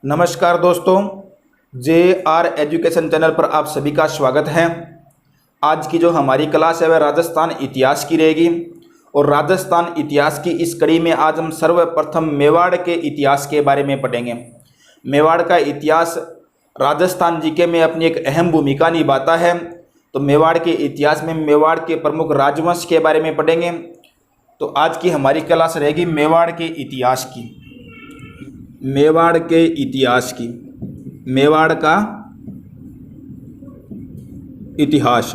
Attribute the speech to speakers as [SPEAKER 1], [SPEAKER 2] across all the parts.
[SPEAKER 1] नमस्कार दोस्तों, JR education channel पर आप सभी का स्वागत है। आज की जो हमारी क्लास है वह राजस्थान इतिहास की रहेगी और राजस्थान इतिहास की इस कड़ी में आज हम सर्वप्रथम मेवाड़ के इतिहास के बारे में पढ़ेंगे। मेवाड़ का इतिहास राजस्थान जीके में अपनी एक अहम भूमिका निभाता है। तो मेवाड़ के इतिहास में मेवाड़ के प्रमुख राजवंश के बारे में पढ़ेंगे। तो आज की हमारी क्लास रहेगी मेवाड़ के इतिहास की। मेवाड़ के इतिहास की, मेवाड़ का इतिहास।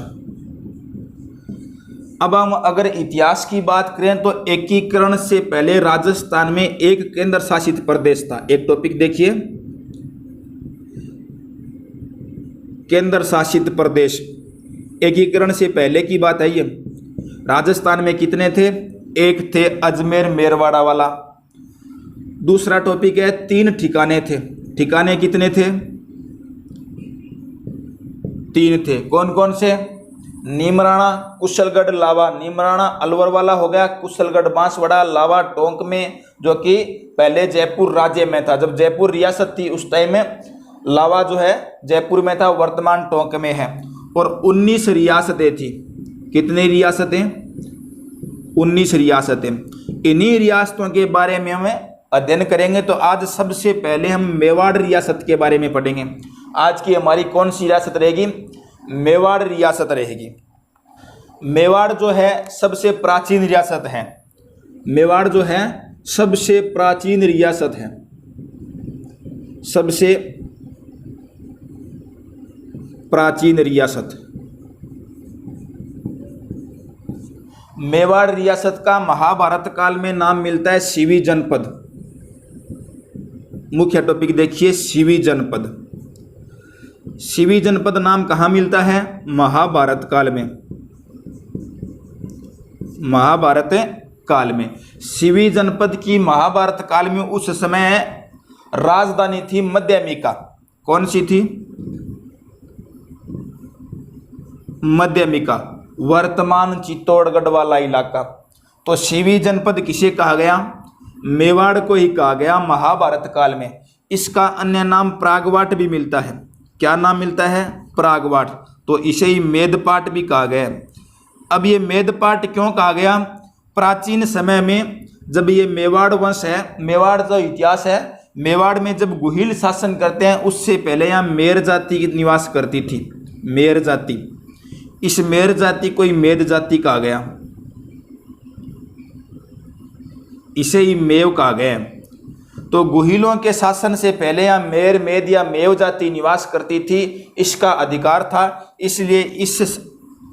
[SPEAKER 1] अब हम अगर इतिहास की बात करें तो एकीकरण से पहले राजस्थान में एक केंद्र शासित प्रदेश था। एक टॉपिक देखिए, केंद्र शासित प्रदेश। एकीकरण से पहले की बात है ये। राजस्थान में कितने थे? एक थे अजमेर मेरवाड़ा वाला। दूसरा टॉपिक है 3 ठिकाने थे। ठिकाने कितने थे? 3 थे। कौन कौन से? नीमराणा, कुशलगढ़, लावा। नीमराणा अलवर वाला हो गया, कुशलगढ़ बांसवाड़ा, लावा टोंक में, जो कि पहले जयपुर राज्य में था। जब जयपुर रियासत थी उस टाइम में लावा जो है जयपुर में था, वर्तमान टोंक में है। और 19 रियासतें थी। कितनी रियासतें? 19 रियासतें। इन्हीं रियासतों के बारे में हमें अध्ययन करेंगे। तो आज सबसे पहले हम मेवाड़ रियासत के बारे में पढ़ेंगे। आज की हमारी कौन सी रियासत रहेगी? मेवाड़ रियासत रहेगी। मेवाड़ जो है सबसे प्राचीन रियासत है। मेवाड़ जो है सबसे प्राचीन रियासत है। सबसे प्राचीन रियासत। मेवाड़ रियासत का महाभारत काल में नाम मिलता है सीवी जनपद। मुख्य टॉपिक देखिए, सीवी जनपद। सीवी जनपद नाम कहाँ मिलता है? महाभारत काल में। महाभारत काल में सीवी जनपद की महाभारत काल में उस समय राजधानी थी मध्यमिका। कौन सी थी? मध्यमिका, वर्तमान चित्तौड़गढ़ वाला इलाका। तो सीवी जनपद किसे कहा गया? मेवाड़ को ही कहा गया महाभारत काल में। इसका अन्य नाम प्रागवाट भी मिलता है। क्या नाम मिलता है? प्रागवाट। तो इसे ही मेदपाट भी कहा गया। अब ये मेदपाट क्यों कहा गया? प्राचीन समय में जब ये मेवाड़ वंश है, मेवाड़ जो इतिहास है, मेवाड़ में जब गुहिल शासन करते हैं उससे पहले यहाँ मेर जाति की निवास करती थी। मेर जाति। इस मेर जाति को ही मेद जाति कहा गया। इसे ही मेव कहा गया। तो गुहिलों के शासन से पहले यहाँ मेर, मेद या मेव जाति निवास करती थी। इसका अधिकार था, इसलिए इस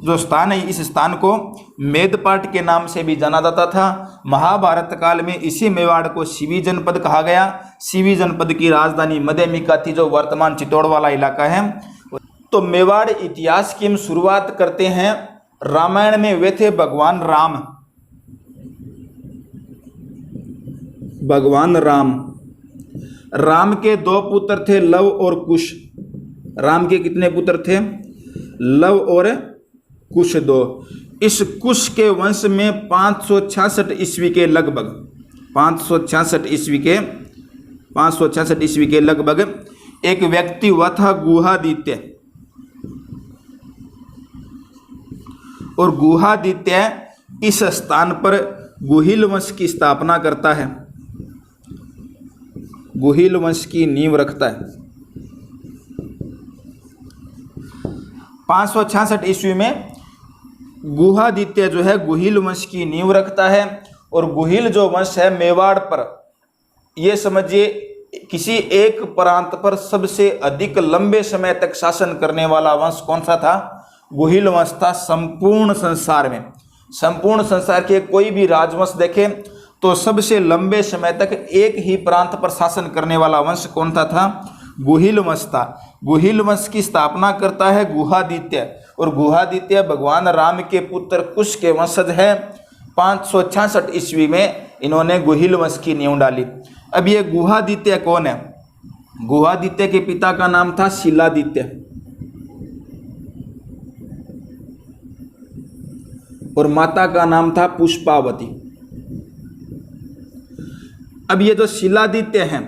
[SPEAKER 1] जो स्थान है इस स्थान को मेदपाट के नाम से भी जाना जाता था। महाभारत काल में इसी मेवाड़ को सीवी जनपद कहा गया। सीवी जनपद की राजधानी मध्यमिका थी, जो वर्तमान चित्तौड़ वाला इलाका है। तो मेवाड़ इतिहास की हम शुरुआत करते हैं। रामायण में वे थे भगवान राम। भगवान राम। राम के 2 पुत्र थे, लव और कुश। राम के कितने पुत्र थे? लव और कुश 2। इस कुश के वंश में 566 ईस्वी के लगभग 566 ईस्वी के लगभग एक व्यक्ति हुआ था गुहादित्य। और गुहादित्य इस स्थान पर गुहिल वंश की स्थापना करता है। गुहिल वंश की नींव रखता है। 566 ईस्वी में गुहादित्य जो है गुहिल वंश की नींव रखता है। और गुहिल जो वंश है मेवाड़ पर, ये समझिए किसी एक प्रांत पर सबसे अधिक लंबे समय तक शासन करने वाला वंश कौन सा था? गुहिल वंश था। संपूर्ण संसार में, संपूर्ण संसार के कोई भी राजवंश देखें तो सबसे लंबे समय तक एक ही प्रांत पर शासन करने वाला वंश कौन सा था? गुहिल वंश था। गुहिल वंश की स्थापना करता है गुहादित्य। और गुहादित्य भगवान राम के पुत्र कुश के वंशज है। 566 ईस्वी में इन्होंने गुहिल वंश की नींव डाली। अब ये गुहादित्य कौन है? गुहादित्य के पिता का नाम था शिलादित्य और माता का नाम था पुष्पावती। अब ये जो शिलादित्य हैं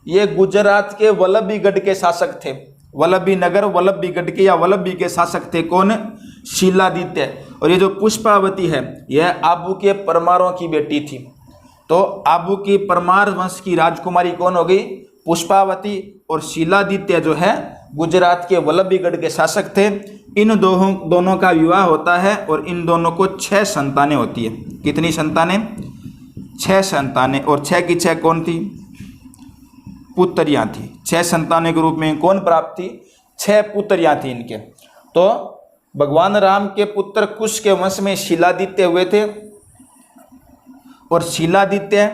[SPEAKER 1] ये गुजरात के वल्लभीगढ़ के शासक थे। वल्लभी नगर वल्लभीगढ़ के या वल्लभी के शासक थे कौन? शीलादित्य। और ये जो पुष्पावती है यह आबू के परमारों की बेटी थी। तो आबू की परमार वंश की राजकुमारी कौन हो गई? पुष्पावती। और शीलादित्य जो है गुजरात के वल्लभीगढ़ के शासक थे। इन दोनों का विवाह होता है और इन दोनों को 6 संतानें होती है। कितनी संतानें? 6 संतानें। और 6 की 6 कौन थी? पुत्रियां थी। 6 संतानों के रूप में कौन प्राप्त थी? 6 पुत्रियां थी इनके। तो भगवान राम के पुत्र कुश के वंश में शीलादित्य हुए थे। और शीलादित्य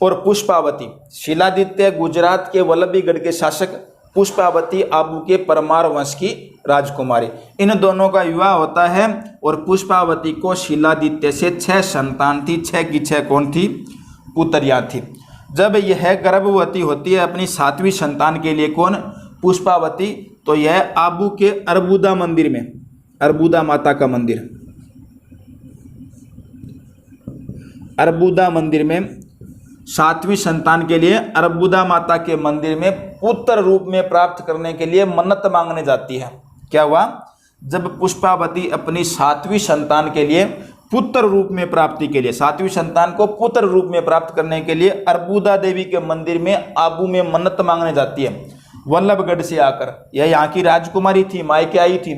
[SPEAKER 1] और पुष्पावती, शीलादित्य गुजरात के वल्लभीगढ़ के शासक, पुष्पावती आबू के परमार वंश की राजकुमारी, इन दोनों का विवाह होता है। और पुष्पावती को शीलादित्य से 6 संतान थी। 6 की 6 कौन थी? पुत्रियां थी। जब यह गर्भवती होती है अपनी 7वीं संतान के लिए कौन? पुष्पावती, तो यह आबू के अर्बुदा मंदिर में, अर्बुदा माता का मंदिर, अर्बुदा मंदिर में 7वीं संतान के लिए अर्बुदा माता के मंदिर में पुत्र रूप में प्राप्त करने के लिए मन्नत मांगने जाती है। क्या हुआ? जब पुष्पावती अपनी 7वीं संतान के लिए पुत्र रूप में प्राप्ति के लिए, 7वीं संतान को पुत्र रूप में प्राप्त करने के लिए अर्बुदा देवी के मंदिर में आबू में मन्नत मांगने जाती है वल्लभगढ़ से आकर। यह यहाँ की राजकुमारी थी, मायके आई थी।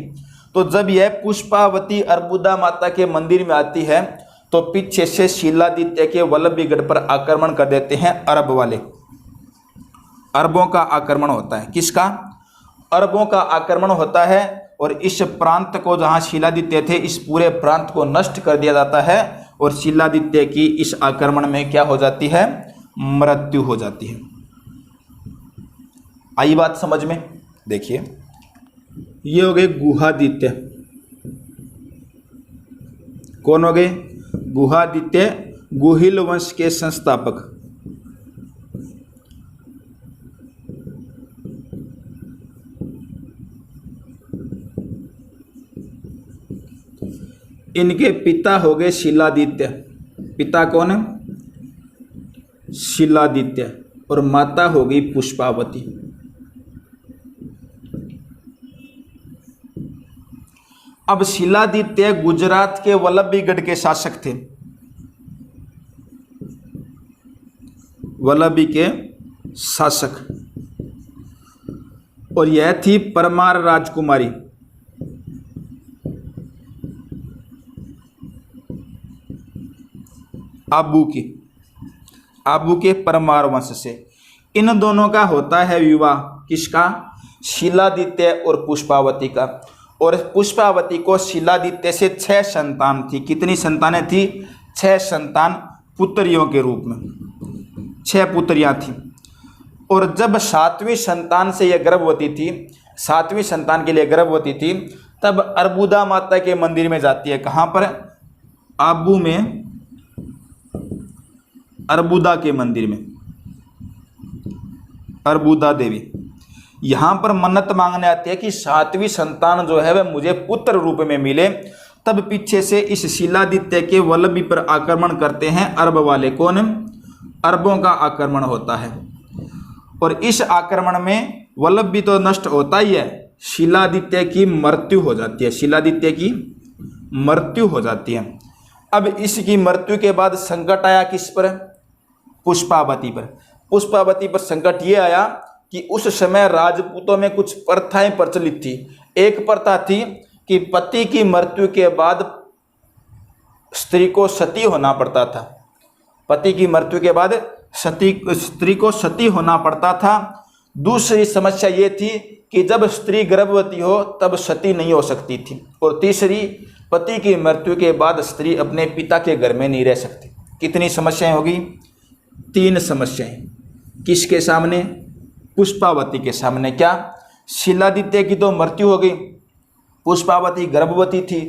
[SPEAKER 1] तो जब यह पुष्पावती अर्बुदा माता के मंदिर में आती है तो पीछे से शीलादित्य के वल्लभीगढ़ पर आक्रमण कर देते हैं अरब वाले। अरबों का आक्रमण होता है। किसका? अरबों का आक्रमण होता है। और इस प्रांत को, जहां शीलादित्य थे, इस पूरे प्रांत को नष्ट कर दिया जाता है। और शीलादित्य की इस आक्रमण में क्या हो जाती है? मृत्यु हो जाती है। आई बात समझ में? देखिए, ये हो गए गुहादित्य। कौन हो गए? गुहादित्य, गुहिल वंश के संस्थापक। इनके पिता हो गए शीलादित्य। पिता कौन है? शीलादित्य। और माता हो गई पुष्पावती। अब शीलादित्य गुजरात के वल्लभीगढ़ के शासक थे, वल्लभी के शासक। और यह थी परमार राजकुमारी। आबू की, आबू के परमार वंश से। इन दोनों का होता है विवाह। किसका? शीलादित्य और पुष्पावती का। और पुष्पावती को शीलादित्य से 6 संतान थी। कितनी संतानें थी? 6 संतान पुत्रियों के रूप में, 6 पुत्रियां थी। और जब 7वीं संतान से यह गर्भवती थी, 7वीं संतान के लिए गर्भवती थी, तब अर्बुदा माता के मंदिर में जाती है। कहाँ पर? आबू में अर्बुदा के मंदिर में, अर्बुदा देवी। यहाँ पर मन्नत मांगने आती है कि 7वीं संतान जो है वह मुझे पुत्र रूप में मिले। तब पीछे से इस शीलादित्य के वल्लभी पर आक्रमण करते हैं अरब वाले। कौन? अरबों का आक्रमण होता है। और इस आक्रमण में वल्लभी तो नष्ट होता ही है, शीलादित्य की मृत्यु हो जाती है। शीलादित्य की मृत्यु हो जाती है। अब इसकी मृत्यु के बाद संकट आया किस पर? पुष्पावती पर। पुष्पावती पर संकट ये आया कि उस समय राजपूतों में कुछ प्रथाएं प्रचलित थी। एक प्रथा थी कि पति की मृत्यु के बाद स्त्री को सती होना पड़ता था। पति की मृत्यु के बाद स्त्री को सती होना पड़ता था। दूसरी समस्या ये थी कि जब स्त्री गर्भवती हो तब सती नहीं हो सकती थी। और तीसरी, पति की मृत्यु के बाद स्त्री अपने पिता के घर में नहीं रह सकती। कितनी समस्याएं होगी? 3 समस्याएं। किसके सामने? पुष्पावती के सामने। क्या? शीलादित्य की तो मृत्यु हो गई, पुष्पावती गर्भवती थी,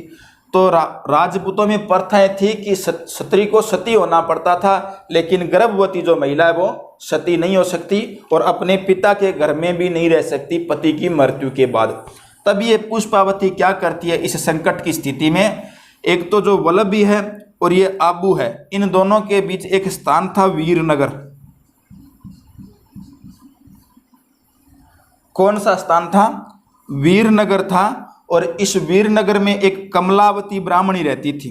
[SPEAKER 1] तो राजपूतों में प्रथाएं थी कि स्त्री को सती होना पड़ता था, लेकिन गर्भवती जो महिला है वो सती नहीं हो सकती और अपने पिता के घर में भी नहीं रह सकती पति की मृत्यु के बाद। तब ये पुष्पावती क्या करती है इस संकट की स्थिति में? एक तो जो वल्लभी है और ये आबू है, इन दोनों के बीच एक स्थान था वीरनगर। कौन सा स्थान था? वीरनगर था। और इस वीरनगर में एक कमलावती ब्राह्मणी रहती थी।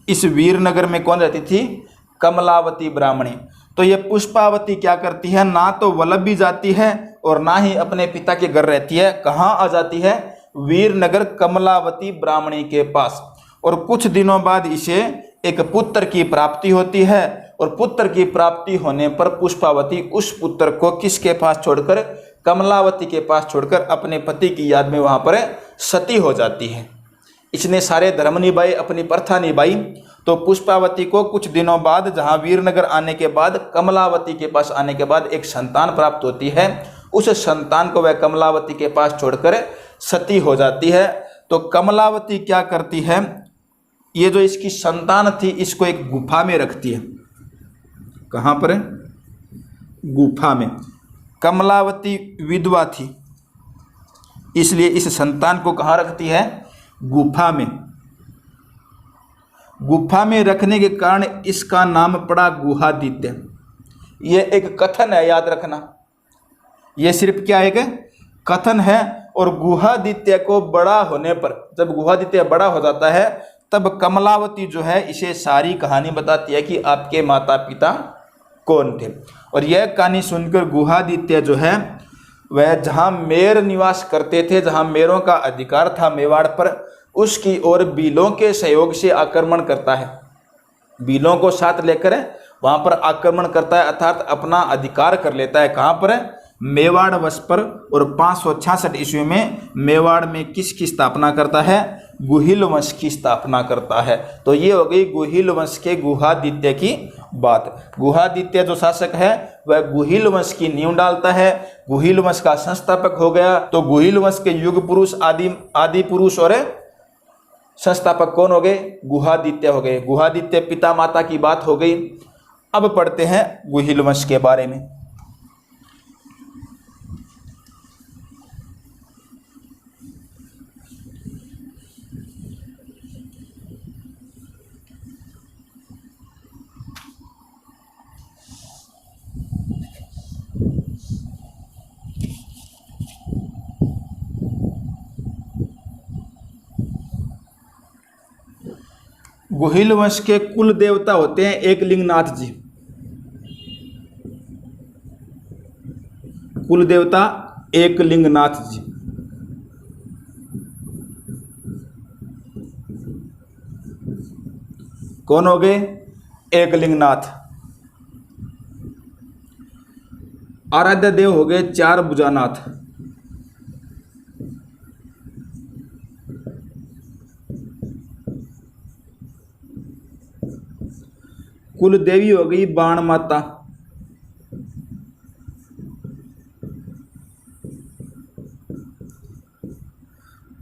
[SPEAKER 1] इस वीरनगर में कौन रहती थी? कमलावती ब्राह्मणी। तो ये पुष्पावती क्या करती है? ना तो वल्लभी जाती है और ना ही अपने पिता के घर रहती है। कहाँ आ जाती है? वीरनगर कमलावती ब्राह्मणी के पास। और कुछ दिनों बाद इसे एक पुत्र की प्राप्ति होती है। और पुत्र की प्राप्ति होने पर पुष्पावती उस पुत्र को किसके पास छोड़कर? कमलावती के पास छोड़कर अपने पति की याद में वहाँ पर सती हो जाती है। इसने सारे धर्म निभाए, अपनी प्रथा निभाई। तो पुष्पावती को कुछ दिनों बाद, जहाँ वीरनगर आने के बाद, कमलावती के पास आने के बाद एक संतान प्राप्त होती है। उस संतान को वह कमलावती के पास छोड़कर सती हो जाती है। तो कमलावती क्या करती है? ये जो इसकी संतान थी इसको एक गुफा में रखती है। कहाँ पर? गुफा में। कमलावती विधवा थी, इसलिए इस संतान को कहाँ रखती है? गुफा में। गुफा में रखने के कारण इसका नाम पड़ा गुहादित्य। ये एक कथन है, याद रखना। ये सिर्फ क्या एक कथन है। और गुहादित्य को बड़ा होने पर, जब गुहादित्य बड़ा हो जाता है, तब कमलावती जो है इसे सारी कहानी बताती है कि आपके माता पिता कौन थे। और यह कहानी सुनकर गुहादित्य जो है वह जहाँ मेर निवास करते थे, जहाँ मेरों का अधिकार था मेवाड़ पर, उसकी ओर बीलों के सहयोग से आक्रमण करता है। बीलों को साथ लेकर वहाँ पर आक्रमण करता है, अर्थात अपना अधिकार कर लेता है। कहाँ पर? मेवाड़ वश पर। और 566 ईस्वी में मेवाड़ में किसकी स्थापना करता है? गुहिल वंश की स्थापना करता है। तो ये हो गई गुहिल वंश के गुहादित्य की बात। गुहादित्य जो शासक है वह गुहिल वंश की नींव डालता है, गुहिल वंश का संस्थापक हो गया। तो गुहिल वंश के युग पुरुष, आदि पुरुष और संस्थापक कौन हो गए? गुहादित्य हो गए। गुहादित्य पिता माता की बात हो गई। अब पढ़ते हैं गुहिल वंश के बारे में। गुहिल वंश के कुल देवता होते हैं एकलिंगनाथ जी। कुल देवता एकलिंगनाथ जी। कौन हो गए? एकलिंगनाथ। आराध्य देव हो गए चार भुजानाथ। कुल देवी हो गई बाण माता।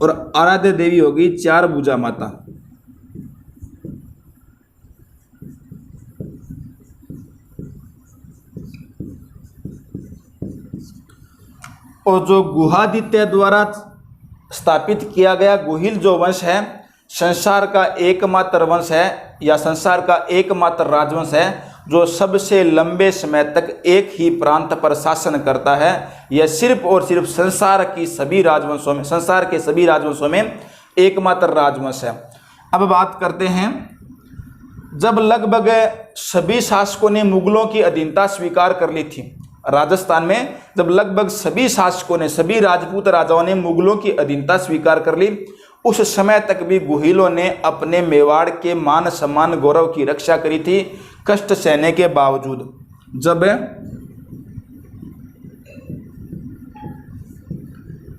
[SPEAKER 1] और आराध्य देवी हो गई चार भुजा माता। और जो गुहादित्य द्वारा स्थापित किया गया गुहिल जो वंश है, संसार का एकमात्र वंश है या संसार का एकमात्र राजवंश है जो सबसे लंबे समय तक एक ही प्रांत पर शासन करता है। यह सिर्फ और सिर्फ संसार के सभी राजवंशों में एकमात्र राजवंश है। अब बात करते हैं, जब लगभग सभी शासकों ने मुगलों की अधीनता स्वीकार कर ली थी, राजस्थान में जब लगभग सभी शासकों ने, सभी राजपूत राजाओं ने मुगलों की अधीनता स्वीकार कर ली, उस समय तक भी गुहिलों ने अपने मेवाड़ के मान सम्मान गौरव की रक्षा करी थी, कष्ट सहने के बावजूद। जब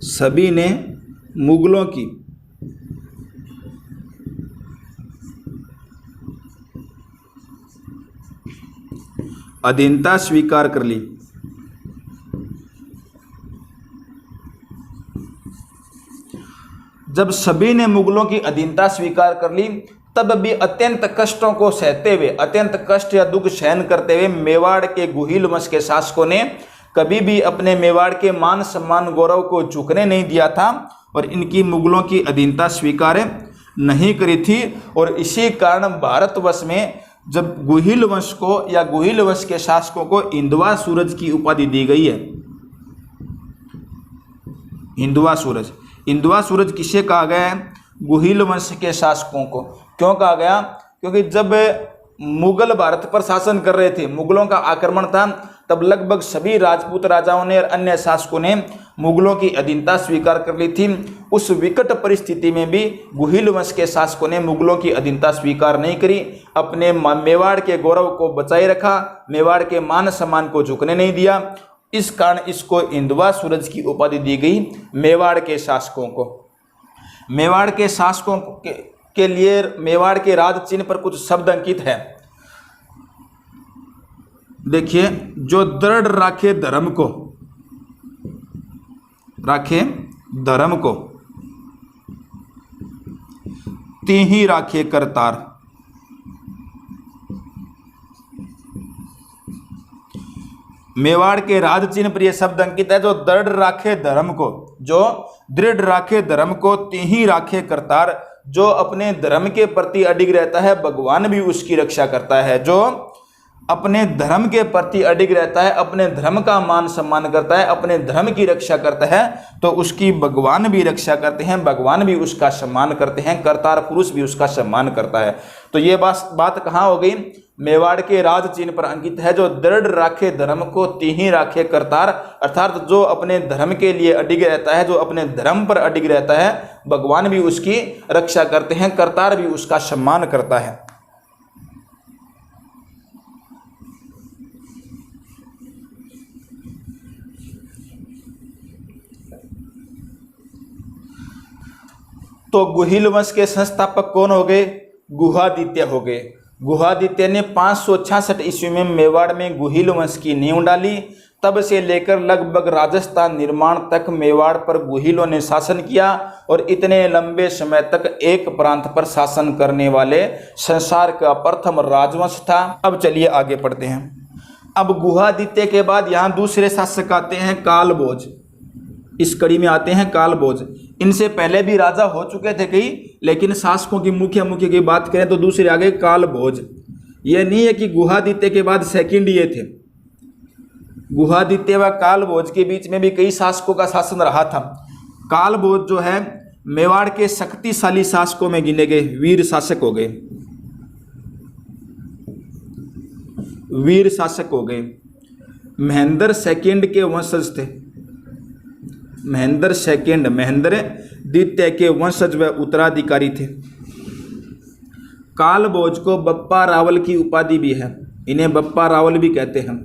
[SPEAKER 1] सभी ने मुगलों की अधीनता स्वीकार कर ली, जब सभी ने मुगलों की अधीनता स्वीकार कर ली, तब भी अत्यंत कष्टों को सहते हुए, अत्यंत कष्ट या दुख सहन करते हुए मेवाड़ के गुहिल वंश के शासकों ने कभी भी अपने मेवाड़ के मान सम्मान गौरव को झुकने नहीं दिया था और इनकी मुगलों की अधीनता स्वीकार नहीं करी थी। और इसी कारण भारतवर्ष में जब गुहिल वंश को या गुहिल वंश के शासकों को हिंदवा सूरज की उपाधि दी गई है। हिंदवा सूरज, हिंदवा सूरज किसे कहा गया है? गुहिल वंश के शासकों को। क्यों कहा गया? क्योंकि जब मुगल भारत पर शासन कर रहे थे, मुगलों का आक्रमण था, तब लगभग सभी राजपूत राजाओं ने और अन्य शासकों ने मुगलों की अधीनता स्वीकार कर ली थी। उस विकट परिस्थिति में भी गुहिल वंश के शासकों ने मुगलों की अधीनता स्वीकार नहीं करी, अपने मेवाड़ के गौरव को बचाए रखा, मेवाड़ के मान सम्मान को झुकने नहीं दिया। इस कारण इसको हिंदवा सूरज की उपाधि दी गई मेवाड़ के शासकों को। मेवाड़ के शासकों के लिए मेवाड़ के राज चिन्ह पर कुछ शब्द अंकित है। देखिए, जो दृढ़ राखे धर्म को, राखे धर्म को, तिहि राखे करतार। मेवाड़ के राज चिन्ह पर यह शब्द अंकित है, जो दृढ़ राखे धर्म को, जो दृढ़ राखे धर्म को, तिहि राखे करतार। जो अपने धर्म के प्रति अडिग रहता है, भगवान भी उसकी रक्षा करता है। जो अपने धर्म के प्रति अडिग रहता है, अपने धर्म का मान सम्मान करता है, अपने धर्म की रक्षा करता है, तो उसकी भगवान भी रक्षा करते हैं, भगवान भी उसका सम्मान करते हैं, करतार पुरुष भी उसका सम्मान करता है। तो ये बात कहाँ हो गई? मेवाड़ के राज चिन्ह पर अंकित है, जो दृढ़ राखे धर्म को, तिहि राखे करतार। अर्थात जो अपने धर्म के लिए अडिग रहता है, जो अपने धर्म पर अडिग रहता है, भगवान भी उसकी रक्षा करते हैं, करतार भी उसका सम्मान करता है। तो गुहिल वंश के संस्थापक कौन हो गए? गुहादित्य हो गए। गुहादित्य ने 566 ईस्वी में मेवाड़ में गुहिल वंश की नींव डाली। तब से लेकर लगभग राजस्थान निर्माण तक मेवाड़ पर गुहिलों ने शासन किया, और इतने लंबे समय तक एक प्रांत पर शासन करने वाले संसार का प्रथम राजवंश था। अब चलिए आगे पढ़ते हैं। अब गुहादित्य के बाद यहाँ दूसरे शासक आते हैं कालभोज। इस कड़ी में आते हैं कालभोज। इनसे पहले भी राजा हो चुके थे कई, लेकिन शासकों की मुख्य की बात करें तो दूसरे आगे कालभोज। यह नहीं है कि गुहादित्य के बाद सेकंड ये थे। गुहादित्य व कालभोज के बीच में भी कई शासकों का शासन रहा था। कालभोज जो है मेवाड़ के शक्तिशाली शासकों में गिने गए वीर शासक हो गए, वीर शासक हो गए। महेंद्र सेकंड के वंशज थे। महेंद्र द्वितीय के वंशज व उत्तराधिकारी थे। कालभोज को बप्पा रावल की उपाधि भी है, इन्हें बप्पा रावल भी कहते हैं।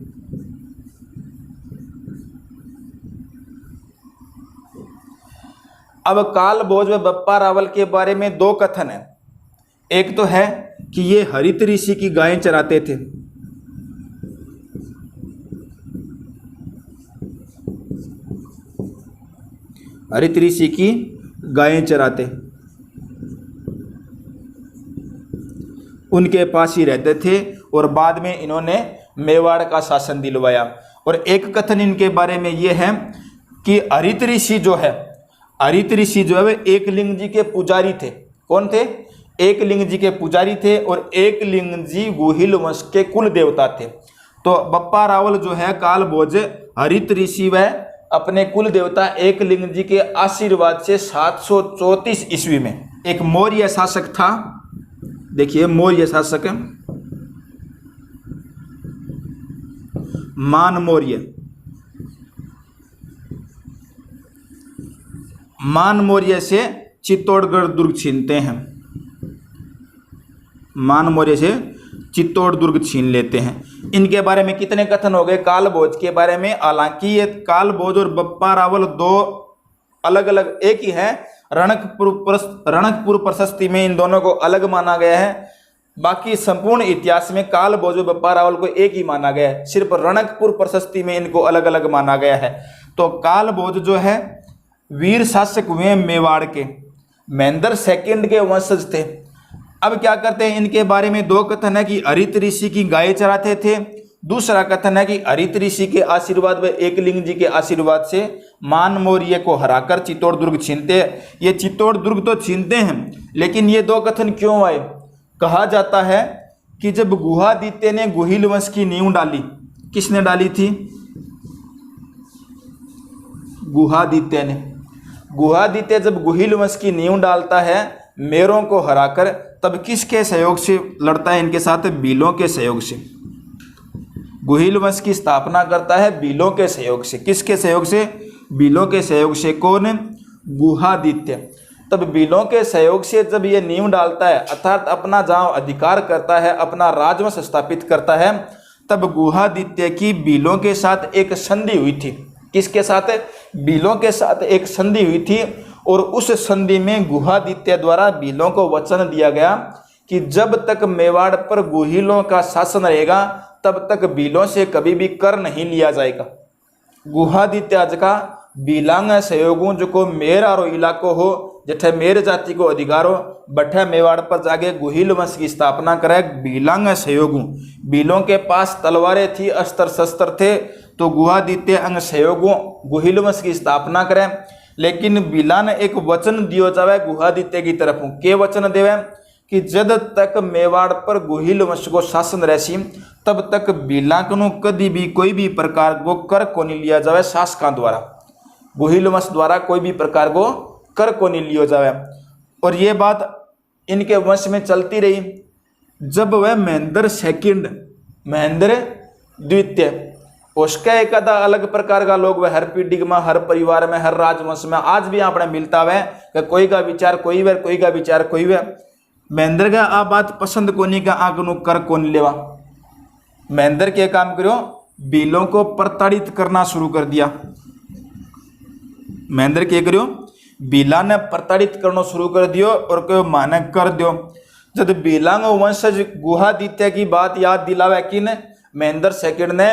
[SPEAKER 1] अब कालभोज व बप्पा रावल के बारे में दो कथन है। एक तो है कि ये हरित ऋषि की गायें चराते थे। हरित ऋषि की गायें चराते, उनके पास ही रहते थे, और बाद में इन्होंने मेवाड़ का शासन दिलवाया। और एक कथन इनके बारे में ये है कि हरित ऋषि जो है वे एकलिंग जी के पुजारी थे। कौन थे? एकलिंग जी के पुजारी थे, और एकलिंग जी गुहिल वंश के कुल देवता थे। तो बप्पा रावल जो है कालभोज हरित ऋषि व अपने कुल देवता एकलिंग जी के आशीर्वाद से 734 ईस्वी में एक मौर्य शासक था। देखिए, मौर्य शासक मान मौर्य से चित्तौड़गढ़ दुर्ग छीनते हैं। मान मौर्य से चित्तौड़ दुर्ग छीन लेते हैं। इनके बारे में कितने कथन हो गए कालभोज के बारे में? हालांकि ये कालभोज और बप्पा रावल दो अलग अलग एक ही है। रणकपुर प्रशस्ति में इन दोनों को अलग माना गया है। बाकी संपूर्ण इतिहास में कालभोज और बप्पा रावल को एक ही माना गया है। सिर्फ रणकपुर प्रशस्ति में इनको अलग अलग माना गया है। तो कालभोज जो है वीर शासक हुए मेवाड़ के, महेंद्र सेकंड के वंशज थे। अब क्या करते हैं? इनके बारे में दो कथन है कि हरित ऋषि की गाय चराते थे। दूसरा कथन है कि हरित ऋषि के आशीर्वाद व एकलिंग जी के आशीर्वाद से मान मौर्य को हराकर चित्तौड़ दुर्ग छीनते। ये चित्तौड़ दुर्ग तो छीनते हैं, लेकिन ये दो कथन क्यों आए? कहा जाता है कि जब गुहादित्य ने गुहिल वंश की नींव डाली, किसने डाली थी? गुहादित्य ने। गुहादित्य जब गुहिल वंश की नींव डालता है मेरों को हराकर, तब किसके सहयोग से लड़ता है इनके साथ? भीलों के सहयोग से। गुहिल वंश की स्थापना करता है भीलों के सहयोग से। किसके सहयोग से? भीलों के सहयोग से। कौन? गुहादित्य। तब भीलों के सहयोग से जब ये नींव डालता है, अर्थात अपना जहाँ अधिकार करता है, अपना राजवंश स्थापित करता है, तब गुहादित्य की भीलों के साथ एक संधि हुई थी। किसके साथ? भीलों के साथ एक संधि हुई थी। और उस संधि में गुहादित्य द्वारा भीलों को वचन दिया गया कि जब तक मेवाड़ पर गुहिलों का शासन रहेगा तब तक भीलों से कभी भी कर नहीं लिया जाएगा। गुहादित्य आज का भीलांग सहयोगों जो को मेर आरो इलाको हो, जठे मेर जाति को अधिकार हो, बठे मेवाड़ पर जाके गुहिल वंश की स्थापना करे। भीलांग सहयोगों, भीलों के पास तलवारें थी, अस्त्र शस्त्र थे, तो गुहादित्य अंग सहयोगों गुहिल वंश की स्थापना करें। लेकिन भीला ने एक वचन दियो जावे गुहादित्य की तरफ। के वचन देवे? कि जब तक मेवाड़ पर गुहिल वंश को शासन रहसी तब तक भीला को कभी भी कोई भी प्रकार को कर को नहीं लिया जावे शासकों द्वारा। गुहिल वंश द्वारा कोई भी प्रकार को कर को नहीं लिया जावे। और ये बात इनके वंश में चलती रही। जब वह महेंद्र सेकंड, महेंद्र द्वितीय, उसका एक आधा अलग प्रकार का लोग वह हर पीढ़ी में, हर परिवार में, हर राजवंश में आज भी आपने मिलता है कि कोई का विचार कोई वे, कोई का विचार कोई वे। महेंद्र का आ बात पसंद कोनी का आगनु कर कौन लेवा। महेंद्र के काम करो, भीलों को प्रताड़ित करना शुरू कर दिया। महेंद्र के करो, भीला ने प्रताड़ित करना शुरू कर दियो और क्यों माने कर दियो। जब भीलांग वंशज गुहादित्य की बात याद दिलावे कि महेंद्र सेकंड ने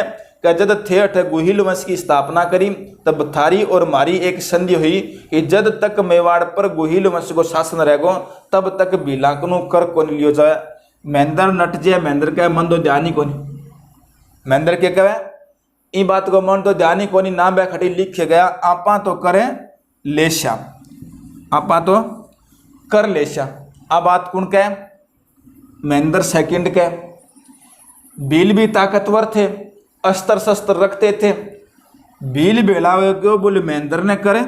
[SPEAKER 1] जब थे अठ गुहिल वंश की स्थापना करी, तब थारी और मारी एक संधि हुई कि जब तक मेवाड़ पर गुहिल वंश को शासन रहेगो तब तक भीला को कर को नहीं लियो जाए। महेंद्र नट जे, महेंद्र कहे मन तो ध्यान ही कोनी। महेंद्र के कहे ई बात को मन तो ध्यान ही कोनी, ना बै खटी लिख गया आपा तो करे लेशा, आपा तो कर लेशा। आ बात कौन कहे? महेंद्र सेकंड के। भील भी ताकतवर थे, अस्त्र शस्त्र रखते थे। भील बेलावे क्यों? बोले महेंद्र ने करे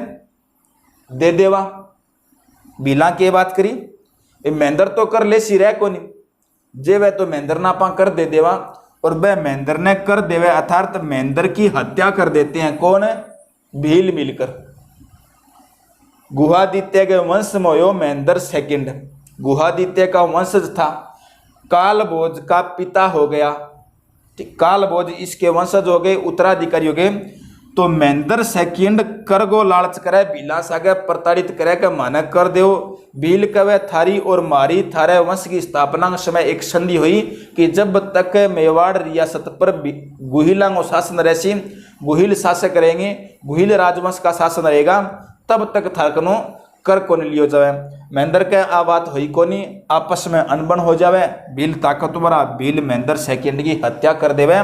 [SPEAKER 1] दे देवा। भीला की बात करी, महेंद्र तो कर ले सिरे को नहीं जे वह तो महेंद्र ना पा कर दे देवा। और वह महेंद्र ने कर देवे, अर्थात महेंद्र की हत्या कर देते हैं। कौन है? भील मिलकर। गुहादित्य के वंश में हो महेंद्र सेकंड, गुहादित्य का वंशज था। कालभोज का पिता हो गया, कालभोज इसके वंशज हो गए, उत्तराधिकारी हो गए। तो महेंद्र सेकंड कर गो लालच करे, भीला सागे प्रताड़ित करे के माने कर देव। भील कवे थारी और मारी थारे वंश की स्थापना के समय एक संधि हुई कि जब तक मेवाड़ रियासत पर गुहिलांगो शासन रहसी, गुहिल शासक रहेंगे, गुहिल राजवंश का शासन रहेगा, तब तक थारकनो कर को नहीं लियो जावे। महेंद्र के आ बात हुई कोनी, आपस में अनबन हो जावे। भील ताकतवर, भील महेंद्र सेकंड की हत्या कर देवे।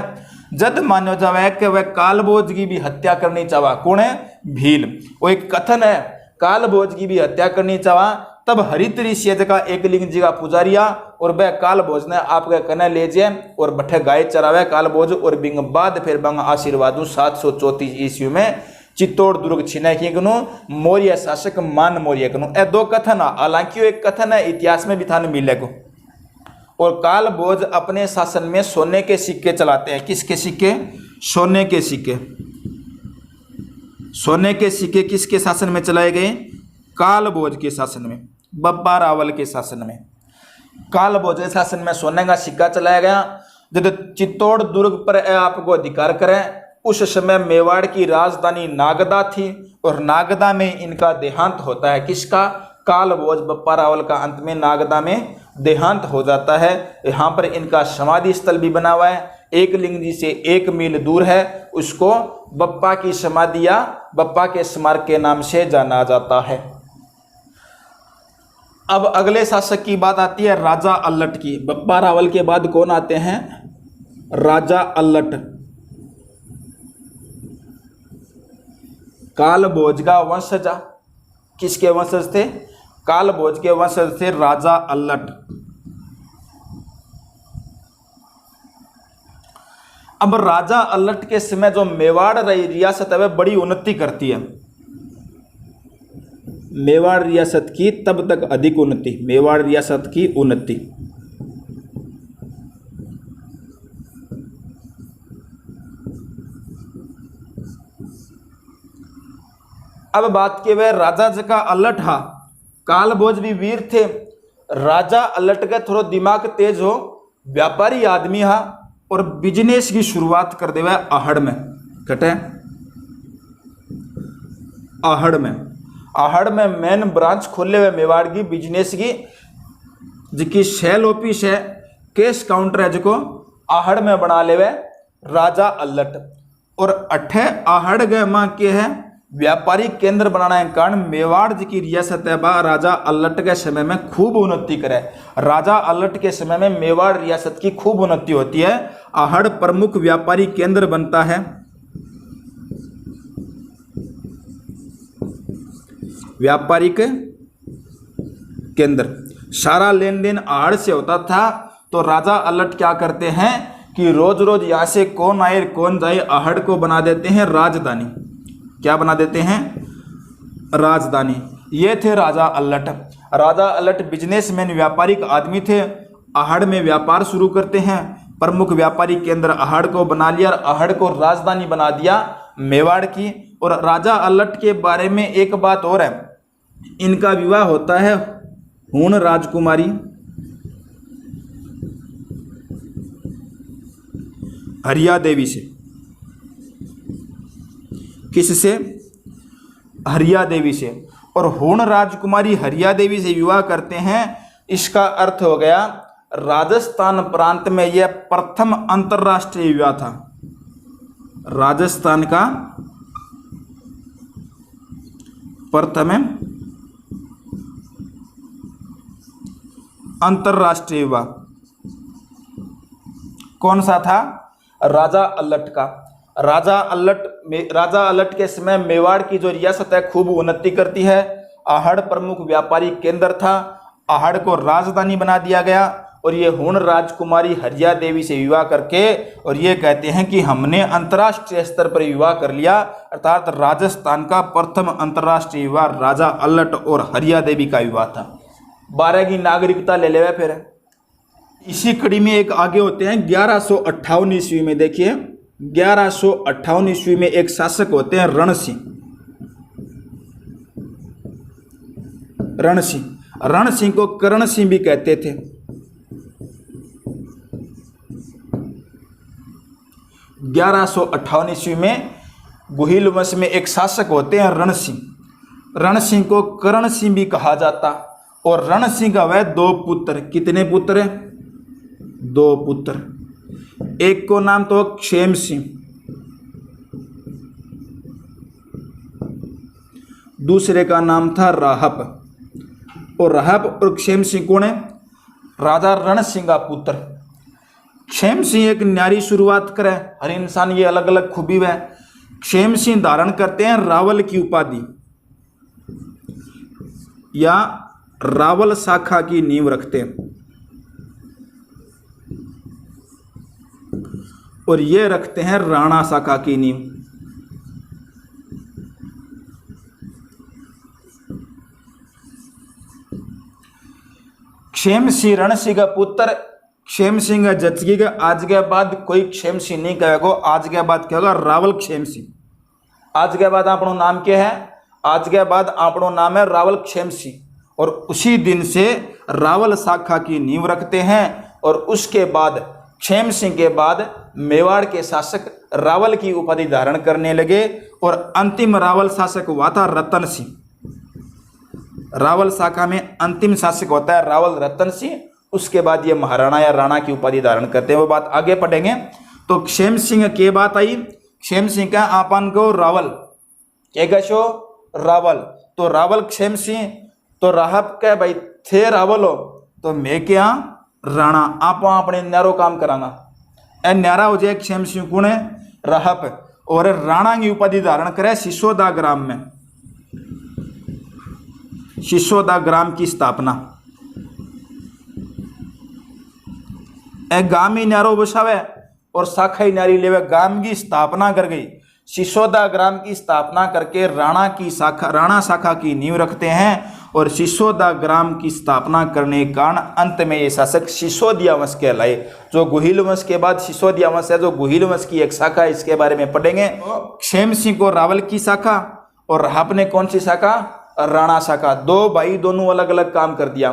[SPEAKER 1] जद मानो जावे कि वह कालभोज की भी हत्या करनी चावा। कौन है? भील। वो एक कथन है, कालभोज की भी हत्या करनी चावा। तब हरित ऋषि का एक लिंग जी का पुजारिया और वह कालभोज ने आपके कने ले जाए और बठे गाय चरावे कालभोज। और बिंग बाद फिर बंग आशीर्वाद 734 ईस्वी में चित्तौड़ दुर्ग छिने की गनु मौर्य शासक मान मौर्य गनु। ए दो कथन, हालांकि एक कथन है इतिहास में भी थाने मिलेगो। और कालभोज अपने शासन में सोने के सिक्के चलाते हैं। किसके सिक्के? सोने के सिक्के। सोने के सिक्के किसके शासन में चलाए गए? कालभोज के शासन में, बब्बा रावल के शासन में। कालभोज के शासन में सोने का सिक्का चलाया गया। जब चित्तौड़ दुर्ग पर आपको अधिकार करें, उस समय मेवाड़ की राजधानी नागदा थी और नागदा में इनका देहांत होता है। किसका? कालभोज बप्पा रावल का अंत में नागदा में देहांत हो जाता है। यहाँ पर इनका समाधि स्थल भी बना हुआ है, एक लिंग जी से 1 मील दूर है। उसको बप्पा की समाधि या बप्पा के स्मारक के नाम से जाना जाता है। अब अगले शासक की बात आती है राजा अल्लट की। बप्पा रावल के बाद कौन आते हैं? राजा अल्लट। कालभोज का वंशज। किसके वंशज थे? कालभोज के वंशज थे राजा अल्लट। अब राजा अलट के समय जो मेवाड़ रियासत है वह बड़ी उन्नति करती है। मेवाड़ रियासत की तब तक अधिक उन्नति, मेवाड़ रियासत की उन्नति। अब बात की वह राजा जका अलट हा कालभोज भी वीर थे। राजा अलट का थोड़ा दिमाग तेज हो, व्यापारी आदमी हा और बिजनेस की शुरुआत कर दे वह आहड़ में। कटे आहड़ में मेन ब्रांच खोले हुए मेवाड़ की बिजनेस की, जिसकी सेल ऑफिस है, कैश काउंटर है, जिको आहड़ में बना ले हुए राजा अलट। और अठे आहड़ गए मां के है व्यापारी केंद्र बनाने के कारण मेवाड़ जी की रियासत है बा राजा अलट के समय में खूब उन्नति करे। राजा अलट के समय में मेवाड़ रियासत की खूब उन्नति होती है। आहड़ प्रमुख व्यापारी केंद्र बनता है। व्यापारिक केंद्र, सारा लेन देन आहड़ से होता था। तो राजा अलट क्या करते हैं कि रोज रोज यहाँ से कौन आए कौन जाए, आहड़ को बना देते हैं राजधानी। क्या बना देते हैं? राजधानी। ये थे राजा अलट। राजा अलट बिजनेसमैन व्यापारिक आदमी थे। आहड़ में व्यापार शुरू करते हैं। प्रमुख व्यापारी केंद्र आहड़ को बना लिया और आहड़ को राजधानी बना दिया मेवाड़ की। और राजा अलट के बारे में एक बात और है, इनका विवाह होता है हूण राजकुमारी हरिया देवी से। किससे? हरिया देवी से। और हूण राजकुमारी हरिया देवी से विवाह करते हैं। इसका अर्थ हो गया राजस्थान प्रांत में यह प्रथम अंतरराष्ट्रीय विवाह था। राजस्थान का प्रथम अंतरराष्ट्रीय विवाह कौन सा था? राजा अलट का। राजा अलट के समय मेवाड़ की जो रियासत है खूब उन्नति करती है। आहड़ प्रमुख व्यापारी केंद्र था। आहड़ को राजधानी बना दिया गया। और ये हूण राजकुमारी हरिया देवी से विवाह करके और ये कहते हैं कि हमने अंतर्राष्ट्रीय स्तर पर विवाह कर लिया, अर्थात राजस्थान का प्रथम अंतर्राष्ट्रीय विवाह राजा अलट और हरिया देवी का विवाह था। 12 की नागरिकता ले लेवे। फिर इसी कड़ी में एक आगे होते हैं 1158 ईस्वी में। देखिए 1158 ईस्वी में एक शासक होते हैं रण सिंह को करण सिंह भी कहते थे। 1158 ईस्वी में गुहिल वंश में एक शासक होते हैं रण सिंह को करण सिंह भी कहा जाता। और रण सिंह का वह 2 पुत्र। कितने पुत्र? 2 पुत्र। एक को नाम तो क्षेम सिंह, दूसरे का नाम था राहप। और राहप और क्षेम सिंह कौन है? राजा रण सिंह का पुत्र। क्षेम सिंह एक न्यारी शुरुआत करे। हर इंसान ये अलग अलग खूबी है। क्षेम सिंह धारण करते हैं रावल की उपाधि या रावल शाखा की नींव रखते हैं। और ये रखते हैं राणा शाखा की नींव। क्षेम सिंह रण सिंह का पुत्र। क्षेम सिंह जचगी का आज के बाद कोई क्षेम सिंह नहीं कहेगा। आज के बाद क्या होगा? रावल क्षेम सिंह। आज के बाद आपनो नाम क्या है? आज के बाद आपनो नाम है रावल क्षेम सिंह। और उसी दिन से रावल शाखा की नींव रखते हैं। और उसके बाद क्षेम सिंह के बाद मेवाड़ के शासक रावल की उपाधि धारण करने लगे। और अंतिम रावल शासक हुआ था रतन सिंह। रावल शाखा में अंतिम शासक होता है रावल रतन सिंह। उसके बाद ये महाराणा या राणा की उपाधि धारण करते हैं। वो बात आगे पढ़ेंगे। तो क्षेम सिंह के बात आई। क्षेम सिंह का आपन को रावल क्या शो रावल। तो रावल क्षेम सिंह। तो राहब के भाई थे रावल हो तो मैं क्या राणा। आप अपने न्यारो काम कराना ए न्यारा हो जाए। क्षेम सिंह कौन है? राहब। और राणा की उपाधि धारण करे सिसोदा ग्राम में। सिसोदा ग्राम की स्थापना। ए गामी न्यारो बसावे और शाखाई नारी लेवे ग्राम की स्थापना कर गई। सिसोदा ग्राम की स्थापना करके राणा शाखा की नींव रखते हैं और सिसोदा ग्राम की स्थापना करने के कारण अंत में ये शासक सिसोदिया वंश कहलाए। जो गुहिल वंश के बाद सिसोदिया वंश है, जो गुहिल वंश की एक शाखा है, इसके बारे में पढ़ेंगे। क्षेम सिंह को रावल की शाखा और राहप ने कौन सी शाखा? राणा शाखा। दो भाई दोनों अलग अलग काम कर दिया।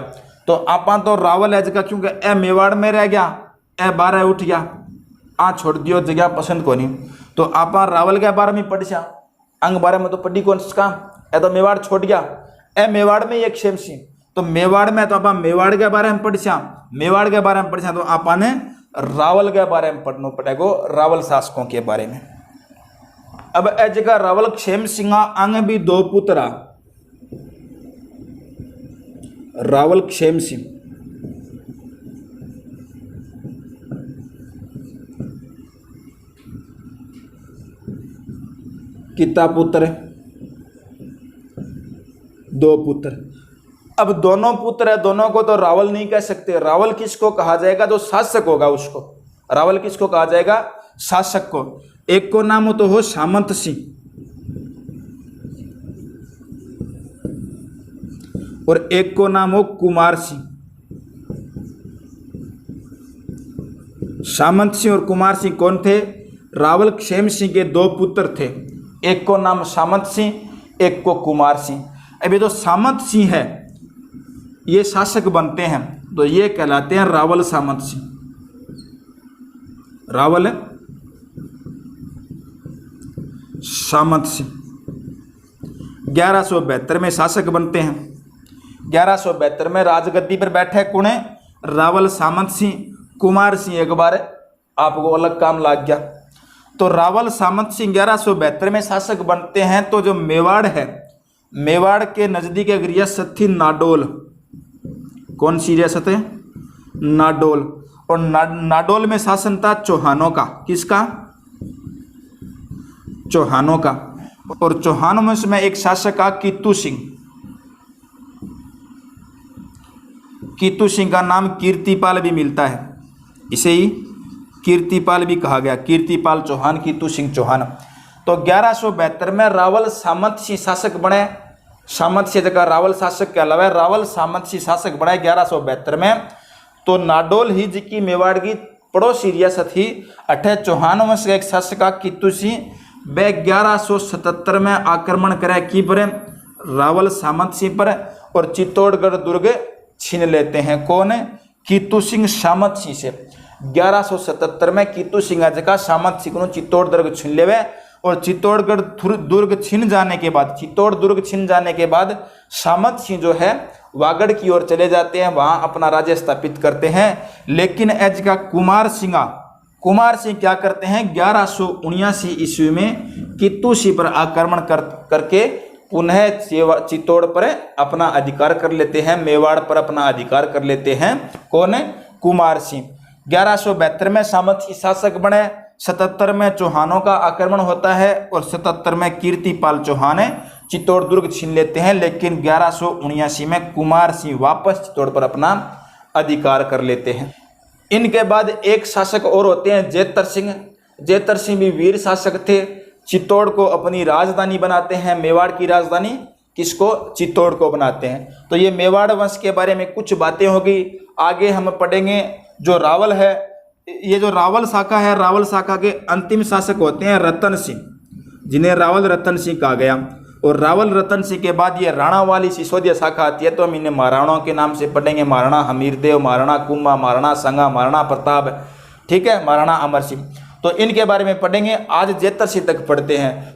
[SPEAKER 1] तो आपा तो रावल है जगह क्योंकि ए मेवाड़ में रह गया, ए बारह उठ गया, आ छोड़ दियो जगह पसंद को नहीं। तो आप रावल के बारे में पढ़ अंग बारे में तो पढ़ी कौन सा? ए तो मेवाड़ छोड़ गया, ए मेवाड़ में एक क्षेम सिंह। तो मेवाड़ में तो आप मेवाड़ के बारे में पढ़ मेवाड़ के बारे में पढ़ तो आपने रावल के बारे में पढ़ना पड़ेगा, रावल शासकों के बारे में। अब ए जगह रावल क्षेम सिंह अंग भी दो पुत्रा, रावल क्षेम सिंह कितना पुत्र है? दो पुत्र। अब दोनों पुत्र है, दोनों को तो रावल नहीं कह सकते। रावल किसको कहा जाएगा? जो शासक होगा उसको। रावल किसको कहा जाएगा? शासक को। एक को नाम हो तो हो सामंत सिंह और एक को नाम हो कुमार सिंह। सामंत सिंह और कुमार सिंह कौन थे? रावल क्षेम सिंह के दो पुत्र थे। एक को नाम सामंत सिंह, एक को कुमार सिंह। अभी तो सामंत सिंह है, ये शासक बनते हैं तो ये कहलाते हैं रावल सामंत सिंह। रावल सामंत सिंह 1172 में शासक बनते हैं। 1172 में राजगद्दी पर बैठे कौन है? रावल सामंत सिंह। कुमार सिंह एक बार आपको अलग काम लग गया। तो रावल सामंत सिंह 1172 में शासक बनते हैं। तो जो मेवाड़ है, मेवाड़ के नजदीक एक रियासत थी नाडोल। कौन सी रियासत है? नाडोल। और नाडोल में शासन था चौहानों का। किसका? चौहानों का। और चौहान वंश में एक शासक का कीतू सिंह। कीतू सिंह का नाम कीर्तिपाल भी मिलता है, इसे ही कीर्तिपाल भी कहा गया। कीर्तिपाल चौहान, कीतू सिंह चौहान। तो 1172 में रावल सामंत सिंह शासक बने। सामंत सिंह जगह रावल शासक के अलावा रावल सामंत सिंह शासक बने 1172 में। तो नाडोल ही जी की मेवाड़ की पड़ोसी रियासत ही अठे चौहान वंश का एक शासक का कीतू सिंह वे 1177 में आक्रमण करे की पर? रावल सामंत सिंह पर, और चित्तौड़गढ़ दुर्ग छीन लेते हैं। कौन? कीतू सिंह सामंत सिंह से। 1177 में कीतू सिंह जगह सामंत सिंह को चित्तौड़ दुर्ग छीन लेवे। और चित्तौड़गढ़ दुर्ग छिन जाने के बाद, चित्तौड़ दुर्ग छिन जाने के बाद सामंत सिंह जो है वागड़ की ओर चले जाते हैं, वहां अपना राज्य स्थापित करते हैं। लेकिन एज का कुमार सिंह क्या करते हैं? 1179 ईस्वी में कीतू सिंह पर आक्रमण करके पुनः चित्तौड़ पर अपना अधिकार कर लेते हैं, मेवाड़ पर अपना अधिकार कर लेते हैं। कौन? कुमार सिंह। 1172 में सामंत सिंह शासक बने। 77 में चौहानों का आक्रमण होता है और 77 में कीर्तिपाल चौहान चित्तौड़ दुर्ग छीन लेते हैं। लेकिन 1179 में कुमार सिंह वापस चित्तौड़ पर अपना अधिकार कर लेते हैं। इनके बाद एक शासक और होते हैं जेतर सिंह। जेतर सिंह भी वीर शासक थे। चित्तौड़ को अपनी राजधानी बनाते हैं, मेवाड़ की राजधानी किसको? चित्तौड़ को बनाते हैं। तो ये मेवाड़ वंश के बारे में कुछ बातें होगी। आगे हम पढ़ेंगे जो रावल है, ये जो रावल शाखा है, रावल शाखा के अंतिम शासक होते हैं रतन सिंह, जिन्हें रावल रतन सिंह कहा गया। और रावल रतन सिंह के बाद ये राणा वाली सिसोदिया शाखा आती है, तो हम इन्हें महाराणाओं के नाम से पढ़ेंगे। महाराणा हमीरदेव, महाराणा कुंभा, महाराणा संगा, महाराणा प्रताप, ठीक है, महाराणा अमर सिंह। तो इनके बारे में पढ़ेंगे। आज जेतर सिंह तक पढ़ते हैं।